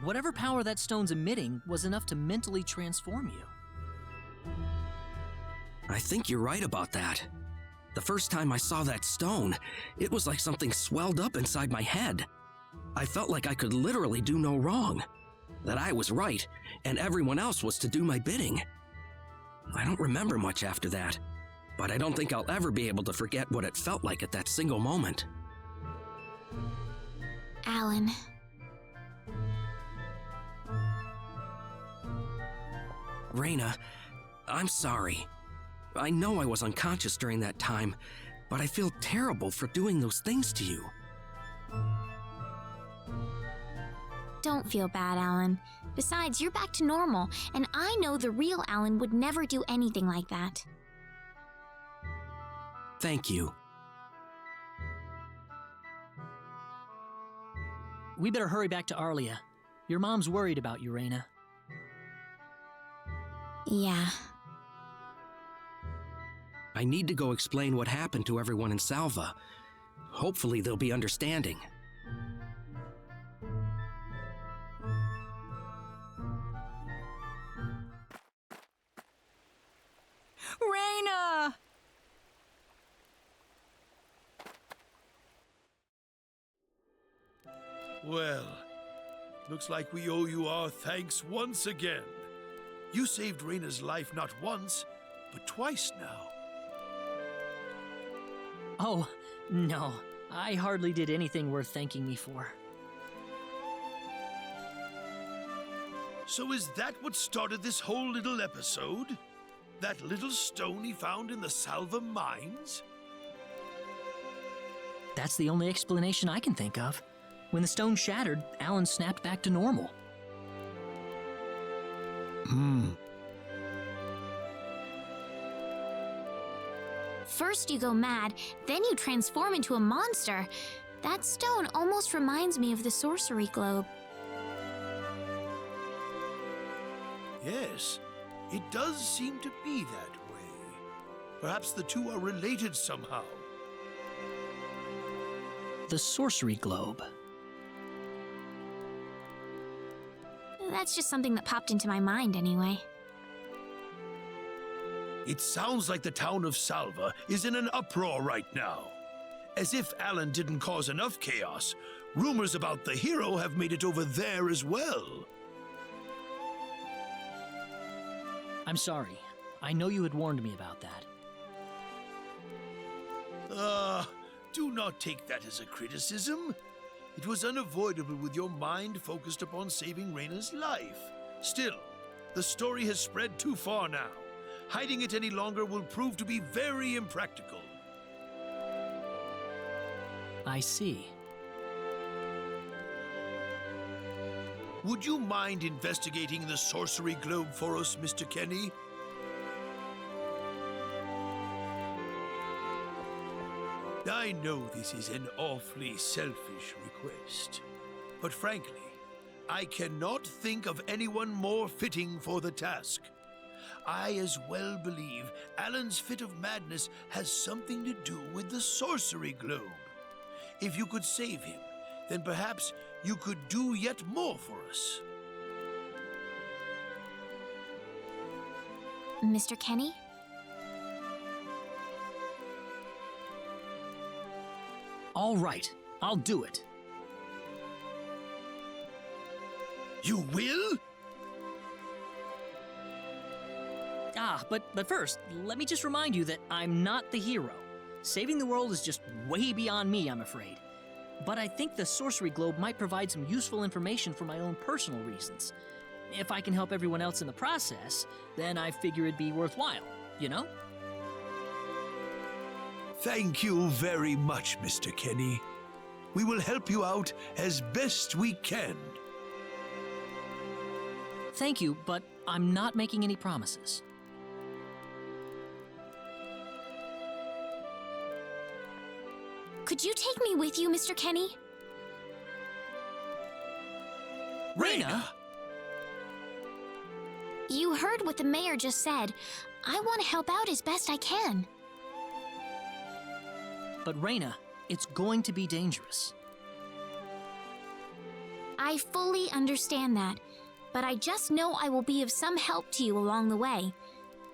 Whatever power that stone's emitting was enough to mentally transform you. I think you're right about that. The first time I saw that stone, it was like something swelled up inside my head. I felt like I could literally do no wrong. That I was right, and everyone else was to do my bidding. I don't remember much after that, but I don't think I'll ever be able to forget what it felt like at that single moment. Alan. Rena, I'm sorry. I know I was unconscious during that time, but I feel terrible for doing those things to you. Don't feel bad, Alan. Besides, you're back to normal, and I know the real Alan would never do anything like that. Thank you. We better hurry back to Arlia. Your mom's worried about you, Rena. Yeah. I need to go explain what happened to everyone in Salva. Hopefully they'll be understanding. Rena! Well, looks like we owe you our thanks once again. You saved Rena's life not once, but twice now. Oh, no. I hardly did anything worth thanking me for. So is that what started this whole little episode? That little stone he found in the Salva mines? That's the only explanation I can think of. When the stone shattered, Alan snapped back to normal. First you go mad, then you transform into a monster. That stone almost reminds me of the sorcery globe. Yes, it does seem to be that way. Perhaps the two are related somehow. The sorcery globe. That's just something that popped into my mind anyway. It sounds like the town of Salva is in an uproar right now. As if Alan didn't cause enough chaos, rumors about the hero have made it over there as well. I'm sorry. I know you had warned me about that. Do not take that as a criticism. It was unavoidable with your mind focused upon saving Rena's life. Still, the story has spread too far now. Hiding it any longer will prove to be very impractical. I see. Would you mind investigating the sorcery globe for us, Mr. Kenny? I know this is an awfully selfish request, but frankly, I cannot think of anyone more fitting for the task. I as well believe Alan's fit of madness has something to do with the sorcery globe. If you could save him, then perhaps you could do yet more for us. Mr. Kenny? All right, I'll do it. You will? But first, let me just remind you that I'm not the hero. Saving the world is just way beyond me, I'm afraid. But I think the sorcery globe might provide some useful information for my own personal reasons. If I can help everyone else in the process, then I figure it'd be worthwhile, you know? Thank you very much, Mr. Kenny. We will help you out as best we can. Thank you, but I'm not making any promises. Could you take me with you, Mr. Kenny? Rena! You heard what the mayor just said. I want to help out as best I can. But Rena, it's going to be dangerous. I fully understand that, but I just know I will be of some help to you along the way.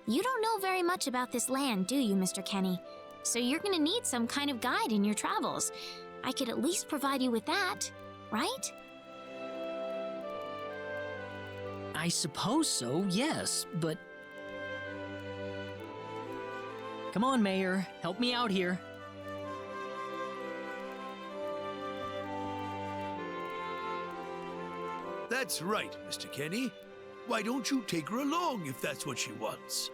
You don't know very much about this land, do you, Mr. Kenny? So you're gonna need some kind of guide in your travels. I could at least provide you with that, right? I suppose so, yes, but... Come on, Mayor, help me out here. That's right, Mr. Kenny. Why don't you take her along if that's what she wants?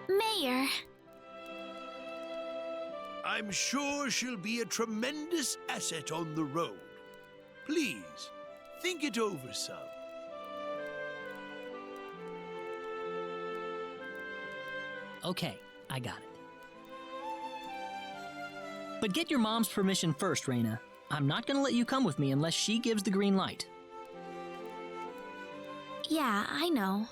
Mayor. I'm sure she'll be a tremendous asset on the road. Please, think it over some. Okay, I got it. But get your mom's permission first, Rena. I'm not gonna let you come with me unless she gives the green light. Yeah, I know.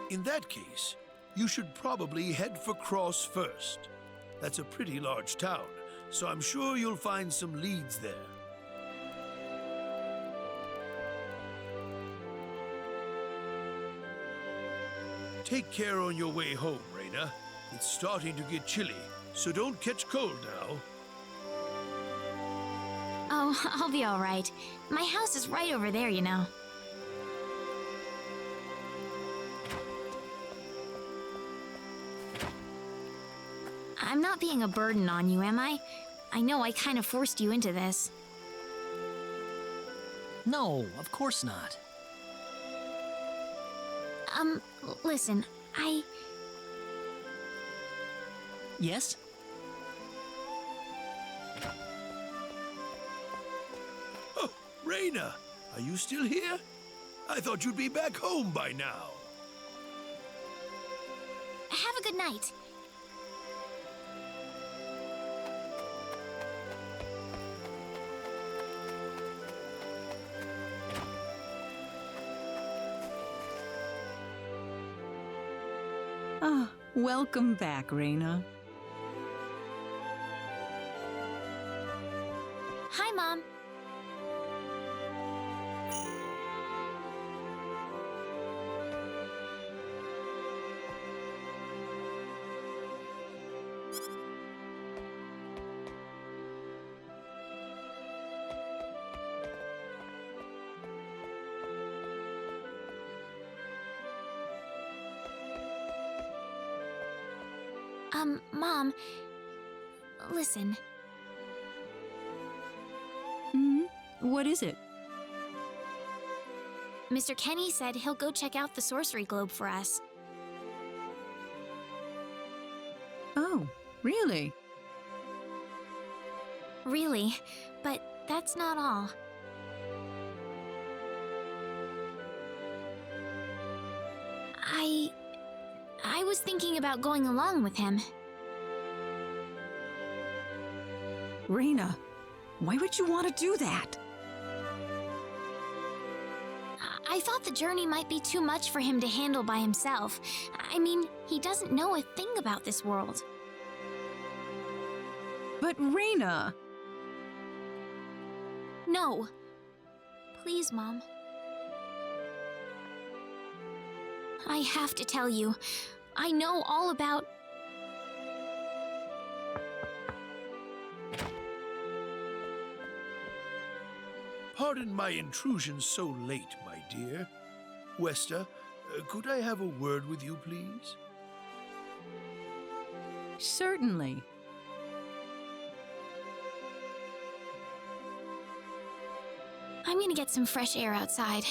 In that case, you should probably head for Cross first. That's a pretty large town, so I'm sure you'll find some leads there. Take care on your way home, Rena. It's starting to get chilly, so don't catch cold now. Oh, I'll be all right. My house is right over there, you know. I'm not being a burden on you, am I? I know I kind of forced you into this. No, of course not. Listen, Yes? Oh, Rena, are you still here? I thought you'd be back home by now. Have a good night. Ah, welcome back, Rena. Hi, Mom. Mom, listen. What is it? Mr. Kenny said he'll go check out the sorcery globe for us. Oh, really? Really, but that's not all. I was thinking about going along with him. Rena, why would you want to do that? I thought the journey might be too much for him to handle by himself. I mean, he doesn't know a thing about this world. But Rena... No. Please, Mom. I have to tell you, I know all about... Pardon my intrusion so late, my dear. Westa, could I have a word with you, please? Certainly. I'm gonna get some fresh air outside.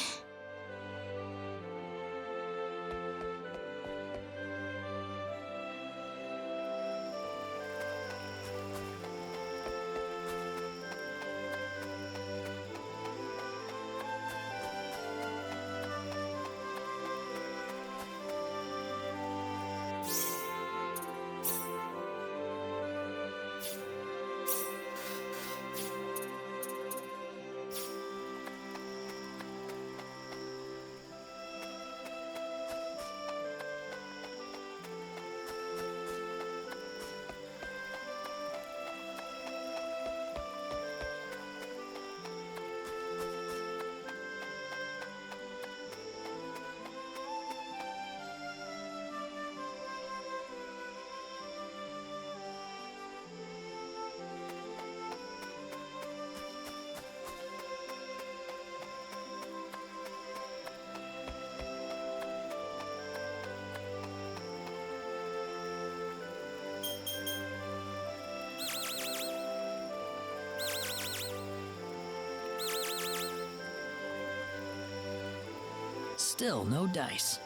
Still no dice.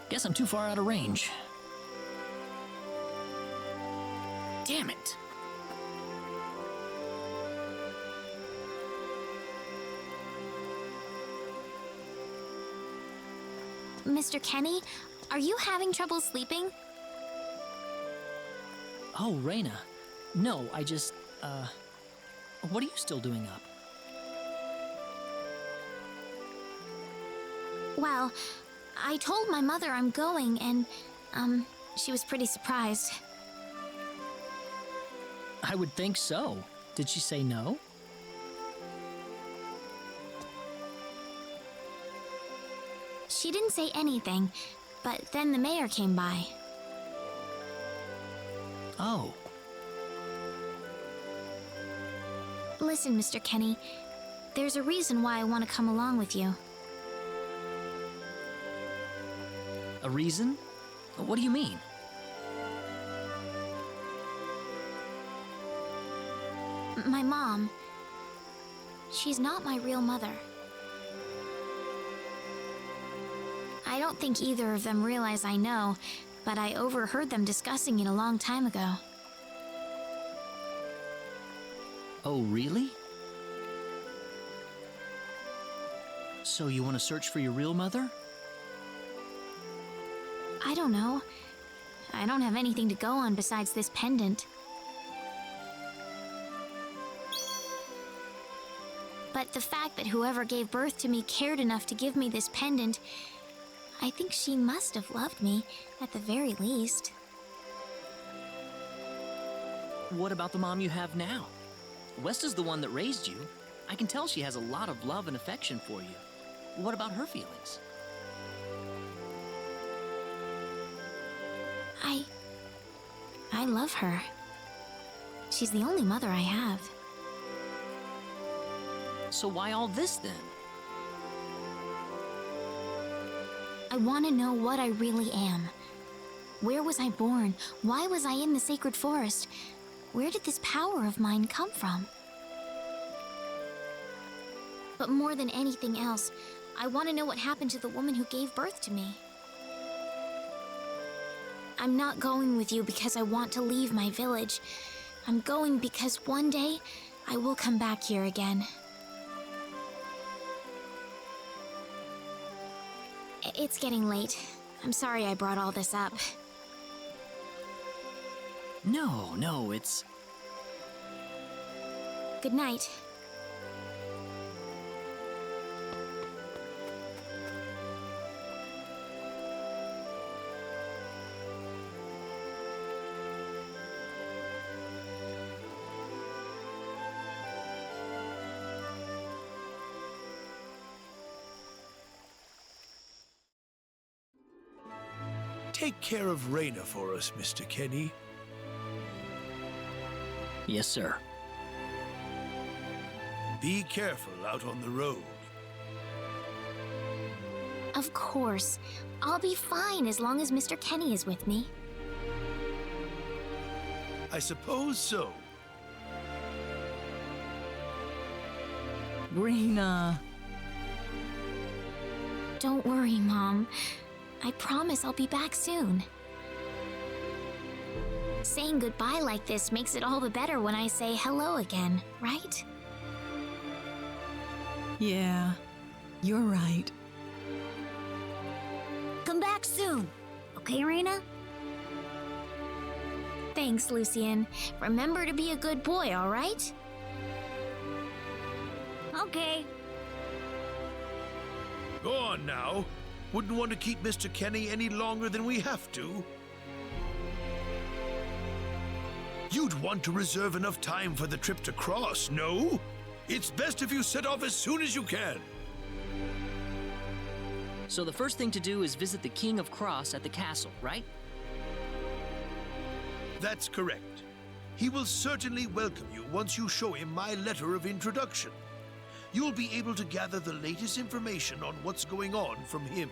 Guess I'm too far out of range. Damn it. Mr. Kenny, are you having trouble sleeping? Oh, Rena. No, I just, what are you still doing up? Well, I told my mother I'm going and, she was pretty surprised. I would think so. Did she say no? She didn't say anything, but then the mayor came by. Oh. Listen, Mr. Kenny, there's a reason why I want to come along with you. A reason? What do you mean? My mom, she's not my real mother. I don't think either of them realize I know, but I overheard them discussing it a long time ago. Oh, really? So you want to search for your real mother? I don't know. I don't have anything to go on besides this pendant. But the fact that whoever gave birth to me cared enough to give me this pendant, I think she must have loved me, at the very least. What about the mom you have now? Westa's the one that raised you. I can tell she has a lot of love and affection for you. What about her feelings? I love her. She's the only mother I have. So why all this then? I want to know what I really am. Where was I born? Why was I in the sacred forest? Where did this power of mine come from? But more than anything else, I want to know what happened to the woman who gave birth to me. I'm not going with you because I want to leave my village. I'm going because one day I will come back here again. It's getting late. I'm sorry I brought all this up. No, it's... Good night. Take care of Rena for us, Mr. Kenny. Yes, sir. Be careful out on the road. Of course. I'll be fine as long as Mr. Kenny is with me. I suppose so. Rena. Don't worry, Mom. I promise I'll be back soon. Saying goodbye like this makes it all the better when I say hello again, right? Yeah, you're right. Come back soon. Okay, Rena? Thanks, Lucien. Remember to be a good boy, all right? Okay. Go on now. Wouldn't want to keep Mr. Kenny any longer than we have to. You'd want to reserve enough time for the trip to Cross, no? It's best if you set off as soon as you can. So the first thing to do is visit the King of Cross at the castle, right? That's correct. He will certainly welcome you once you show him my letter of introduction. You'll be able to gather the latest information on what's going on from him.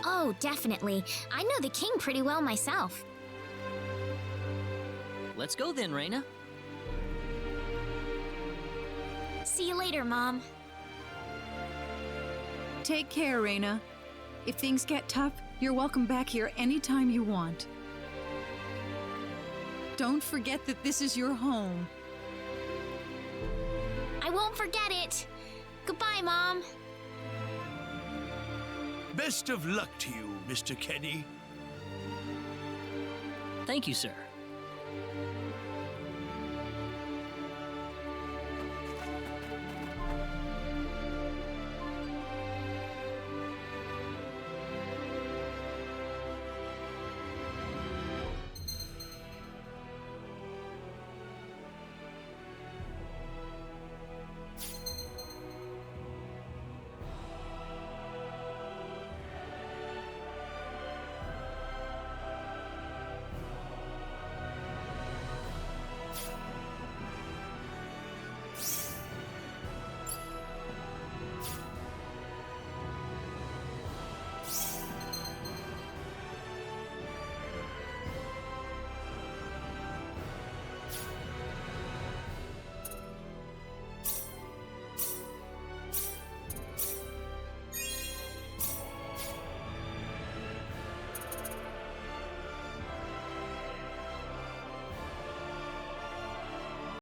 Oh, definitely. I know the king pretty well myself. Let's go then, Rena. See you later, Mom. Take care, Rena. If things get tough, you're welcome back here anytime you want. Don't forget that this is your home. I won't forget it. Goodbye, Mom. Best of luck to you, Mr. Kenny. Thank you, sir.